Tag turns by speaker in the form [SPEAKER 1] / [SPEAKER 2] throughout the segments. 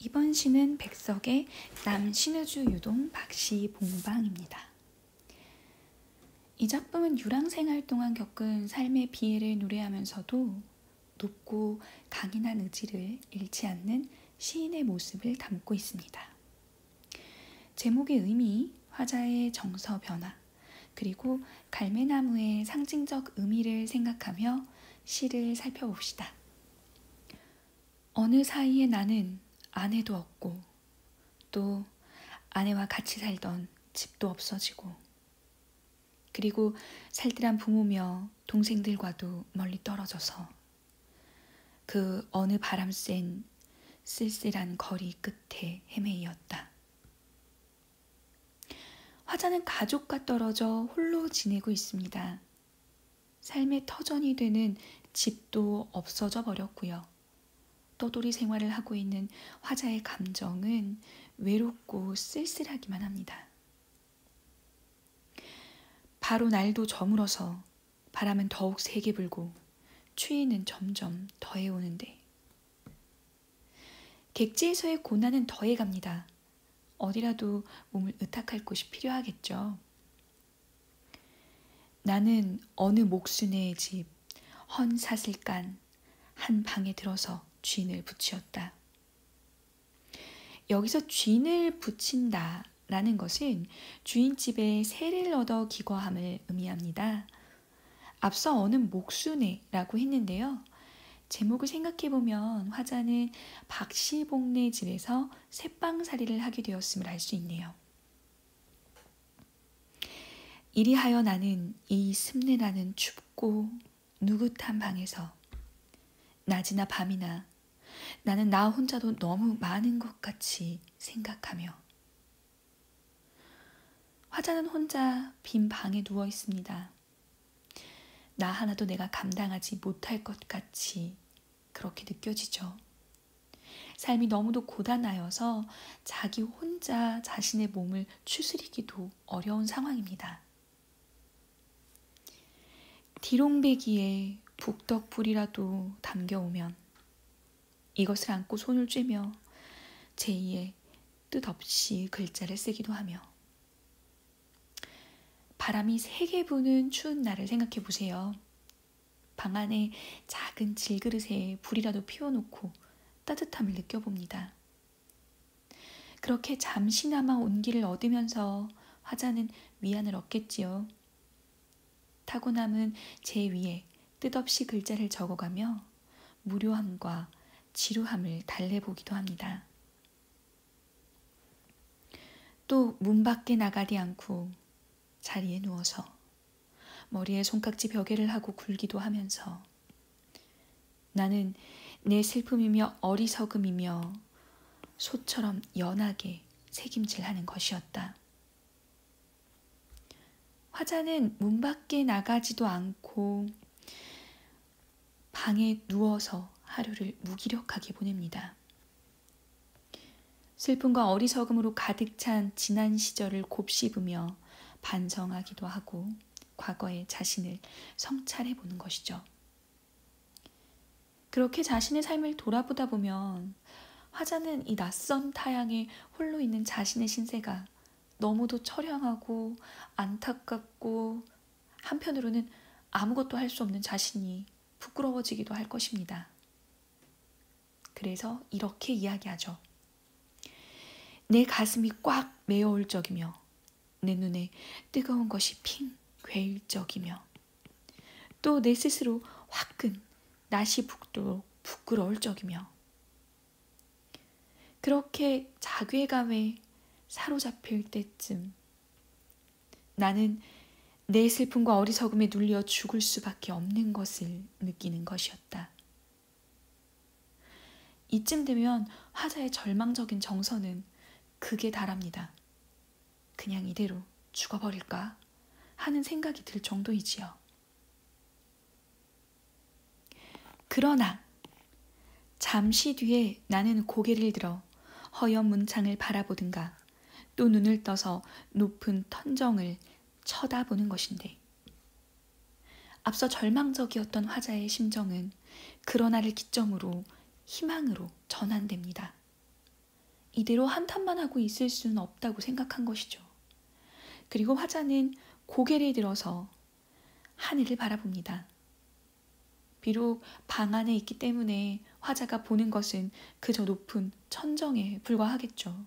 [SPEAKER 1] 이번 시는 백석의 남신의주 유동 박씨 봉방입니다. 이 작품은 유랑생활 동안 겪은 삶의 비애를 노래하면서도 높고 강인한 의지를 잃지 않는 시인의 모습을 담고 있습니다. 제목의 의미, 화자의 정서 변화, 그리고 갈매나무의 상징적 의미를 생각하며 시를 살펴봅시다. 어느 사이에 나는 아내도 없고 또 아내와 같이 살던 집도 없어지고 그리고 살뜰한 부모며 동생들과도 멀리 떨어져서 그 어느 바람 쐰 쓸쓸한 거리 끝에 헤매이었다. 화자는 가족과 떨어져 홀로 지내고 있습니다. 삶의 터전이 되는 집도 없어져 버렸고요. 떠돌이 생활을 하고 있는 화자의 감정은 외롭고 쓸쓸하기만 합니다. 바로 날도 저물어서 바람은 더욱 세게 불고 추위는 점점 더해오는데 객지에서의 고난은 더해갑니다. 어디라도 몸을 의탁할 곳이 필요하겠죠. 나는 어느 목순의 집 헌사슬간 한 방에 들어서 쥔을 붙이었다. 여기서 쥔을 붙인다 라는 것은 주인집에 세를 얻어 기거함을 의미합니다. 앞서 어느 목순에라고 했는데요. 제목을 생각해보면 화자는 박씨복네 집에서 새빵살이를 하게 되었음을 알 수 있네요. 이리하여 나는 이 습내나는 춥고 누긋한 방에서 낮이나 밤이나 나는 나 혼자도 너무 많은 것 같이 생각하며 화자는 혼자 빈 방에 누워 있습니다. 나 하나도 내가 감당하지 못할 것 같이 그렇게 느껴지죠. 삶이 너무도 고단하여서 자기 혼자 자신의 몸을 추스리기도 어려운 상황입니다. 디롱배기에 북덕불이라도 담겨오면 이것을 안고 손을 쬐며 제2의 뜻없이 글자를 쓰기도 하며 바람이 세게 부는 추운 날을 생각해 보세요. 방 안에 작은 질그릇에 불이라도 피워놓고 따뜻함을 느껴봅니다. 그렇게 잠시나마 온기를 얻으면서 화자는 위안을 얻겠지요. 타고 남은 제 위에 뜻없이 글자를 적어가며 무료함과 지루함을 달래보기도 합니다. 또 문 밖에 나가지 않고 자리에 누워서 머리에 손깍지 베개를 하고 굴기도 하면서 나는 내 슬픔이며 어리석음이며 소처럼 연하게 새김질하는 것이었다. 화자는 문 밖에 나가지도 않고 방에 누워서 하루를 무기력하게 보냅니다. 슬픔과 어리석음으로 가득 찬 지난 시절을 곱씹으며 반성하기도 하고 과거의 자신을 성찰해 보는 것이죠. 그렇게 자신의 삶을 돌아보다 보면 화자는 이 낯선 타향에 홀로 있는 자신의 신세가 너무도 처량하고 안타깝고 한편으로는 아무것도 할 수 없는 자신이 부끄러워지기도 할 것입니다. 그래서 이렇게 이야기하죠. 내 가슴이 꽉 메어올 적이며 내 눈에 뜨거운 것이 핑 괴일 적이며 또 내 스스로 화끈 낯이 붓도록 부끄러울 적이며 그렇게 자괴감에 사로잡힐 때쯤 나는 내 슬픔과 어리석음에 눌려 죽을 수밖에 없는 것을 느끼는 것이었다. 이쯤 되면 화자의 절망적인 정서는 극에 달합니다. 그냥 이대로 죽어버릴까 하는 생각이 들 정도이지요. 그러나 잠시 뒤에 나는 고개를 들어 허연 문창을 바라보든가 또 눈을 떠서 높은 천정을 쳐다보는 것인데 앞서 절망적이었던 화자의 심정은 그러나를 기점으로 희망으로 전환됩니다. 이대로 한탄만 하고 있을 수는 없다고 생각한 것이죠. 그리고 화자는 고개를 들어서 하늘을 바라봅니다. 비록 방 안에 있기 때문에 화자가 보는 것은 그저 높은 천정에 불과하겠죠.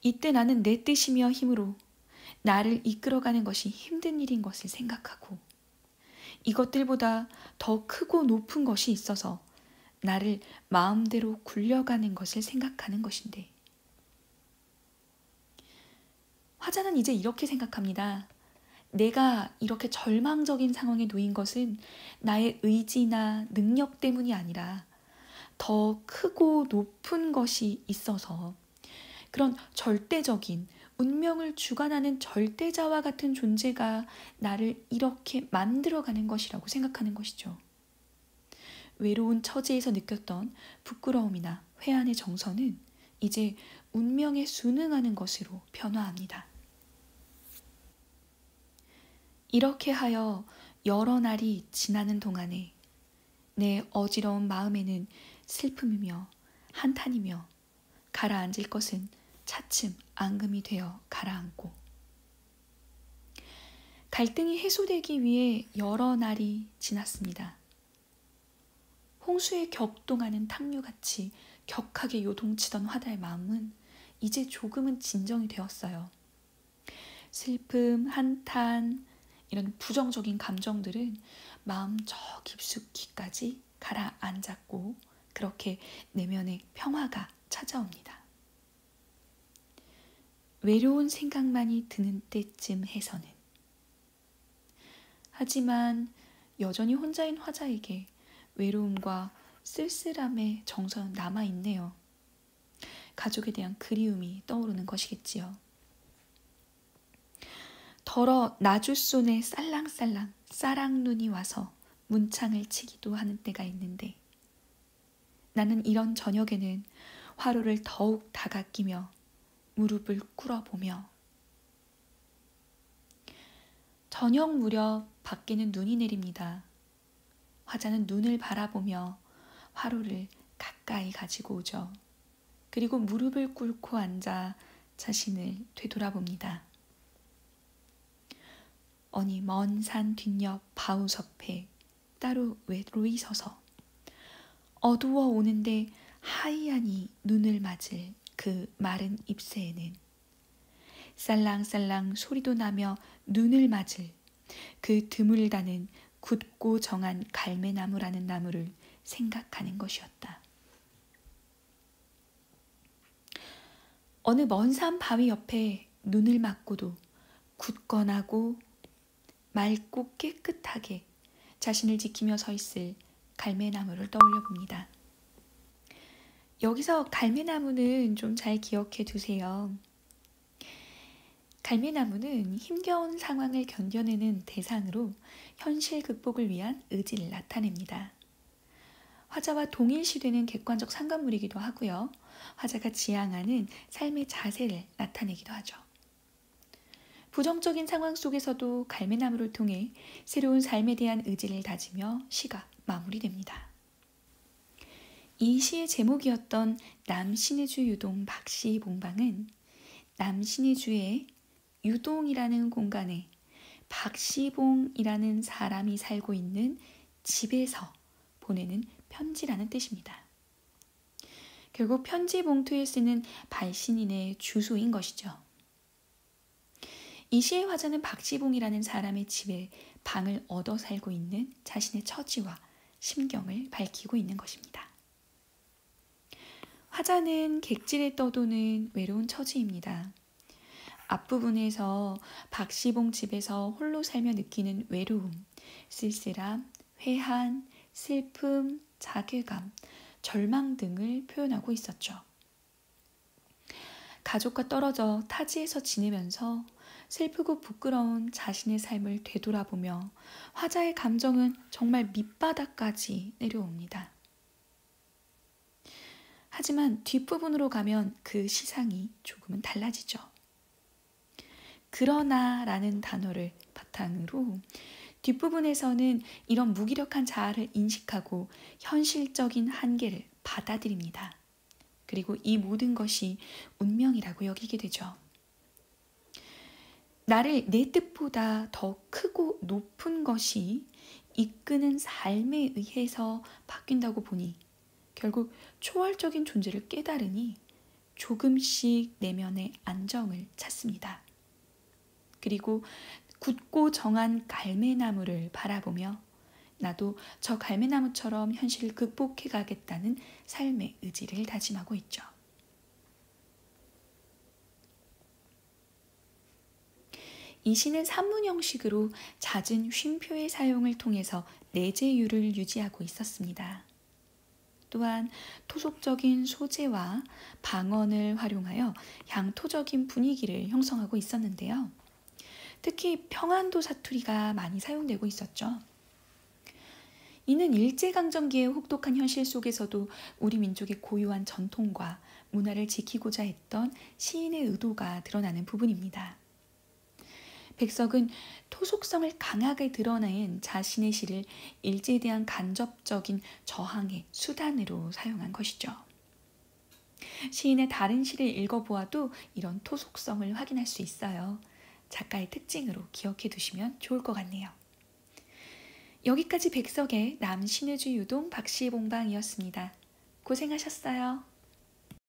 [SPEAKER 1] 이때 나는 내 뜻이며 힘으로 나를 이끌어가는 것이 힘든 일인 것을 생각하고 이것들보다 더 크고 높은 것이 있어서 나를 마음대로 굴려가는 것을 생각하는 것인데, 화자는 이제 이렇게 생각합니다. 내가 이렇게 절망적인 상황에 놓인 것은 나의 의지나 능력 때문이 아니라 더 크고 높은 것이 있어서 그런 절대적인 운명을 주관하는 절대자와 같은 존재가 나를 이렇게 만들어가는 것이라고 생각하는 것이죠. 외로운 처지에서 느꼈던 부끄러움이나 회한의 정서는 이제 운명에 순응하는 것으로 변화합니다. 이렇게 하여 여러 날이 지나는 동안에 내 어지러운 마음에는 슬픔이며 한탄이며 가라앉을 것은 차츰 앙금이 되어 가라앉고, 갈등이 해소되기 위해 여러 날이 지났습니다. 홍수에 격동하는 탕류같이 격하게 요동치던 화자의 마음은 이제 조금은 진정이 되었어요. 슬픔, 한탄, 이런 부정적인 감정들은 마음 저 깊숙이까지 가라앉았고, 그렇게 내면의 평화가 찾아옵니다. 외로운 생각만이 드는 때쯤 해서는. 하지만 여전히 혼자인 화자에게 외로움과 쓸쓸함의 정서는 남아있네요. 가족에 대한 그리움이 떠오르는 것이겠지요. 더러 나주손에 살랑살랑 싸랑눈이 와서 문창을 치기도 하는 때가 있는데, 나는 이런 저녁에는 화로를 더욱 다가끼며 무릎을 꿇어보며, 저녁 무렵 밖에는 눈이 내립니다. 화자는 눈을 바라보며 화로를 가까이 가지고 오죠. 그리고 무릎을 꿇고 앉아 자신을 되돌아봅니다. 어니 먼 산 뒷옆 바우섭에 따로 외로이 서서 어두워 오는데 하이하니 눈을 맞을 그 마른 잎새에는 살랑살랑 소리도 나며 눈을 맞을 그 드물다는 굳고 정한 갈매나무라는 나무를 생각하는 것이었다. 어느 먼 산 바위 옆에 눈을 맞고도 굳건하고 맑고 깨끗하게 자신을 지키며 서 있을 갈매나무를 떠올려 봅니다. 여기서 갈매나무는 좀 잘 기억해 두세요. 갈매나무는 힘겨운 상황을 견뎌내는 대상으로 현실 극복을 위한 의지를 나타냅니다. 화자와 동일시되는 객관적 상관물이기도 하고요. 화자가 지향하는 삶의 자세를 나타내기도 하죠. 부정적인 상황 속에서도 갈매나무를 통해 새로운 삶에 대한 의지를 다지며 시가 마무리됩니다. 이 시의 제목이었던 남신의 주 유동 박씨 봉방은 남신의 주의 유동이라는 공간에 박씨봉이라는 사람이 살고 있는 집에서 보내는 편지라는 뜻입니다. 결국 편지 봉투에 쓰는 발신인의 주소인 것이죠. 이 시의 화자는 박씨봉이라는 사람의 집에 방을 얻어 살고 있는 자신의 처지와 심경을 밝히고 있는 것입니다. 화자는 객지에 떠도는 외로운 처지입니다. 앞부분에서 박씨봉 집에서 홀로 살며 느끼는 외로움, 쓸쓸함, 회한, 슬픔, 자괴감, 절망 등을 표현하고 있었죠. 가족과 떨어져 타지에서 지내면서 슬프고 부끄러운 자신의 삶을 되돌아보며 화자의 감정은 정말 밑바닥까지 내려옵니다. 하지만 뒷부분으로 가면 그 시상이 조금은 달라지죠. 그러나 라는 단어를 바탕으로 뒷부분에서는 이런 무기력한 자아를 인식하고 현실적인 한계를 받아들입니다. 그리고 이 모든 것이 운명이라고 여기게 되죠. 나를 내 뜻보다 더 크고 높은 것이 이끄는 삶에 의해서 바뀐다고 보니 결국 초월적인 존재를 깨달으니 조금씩 내면의 안정을 찾습니다. 그리고 굳고 정한 갈매나무를 바라보며 나도 저 갈매나무처럼 현실을 극복해 가겠다는 삶의 의지를 다짐하고 있죠. 이 시는 산문 형식으로 잦은 쉼표의 사용을 통해서 내재율을 유지하고 있었습니다. 또한 토속적인 소재와 방언을 활용하여 향토적인 분위기를 형성하고 있었는데요. 특히 평안도 사투리가 많이 사용되고 있었죠. 이는 일제강점기의 혹독한 현실 속에서도 우리 민족의 고유한 전통과 문화를 지키고자 했던 시인의 의도가 드러나는 부분입니다. 백석은 토속성을 강하게 드러낸 자신의 시를 일제에 대한 간접적인 저항의 수단으로 사용한 것이죠. 시인의 다른 시를 읽어보아도 이런 토속성을 확인할 수 있어요. 작가의 특징으로 기억해 두시면 좋을 것 같네요. 여기까지 백석의 남신의주 유동 박시봉방이었습니다. 고생하셨어요.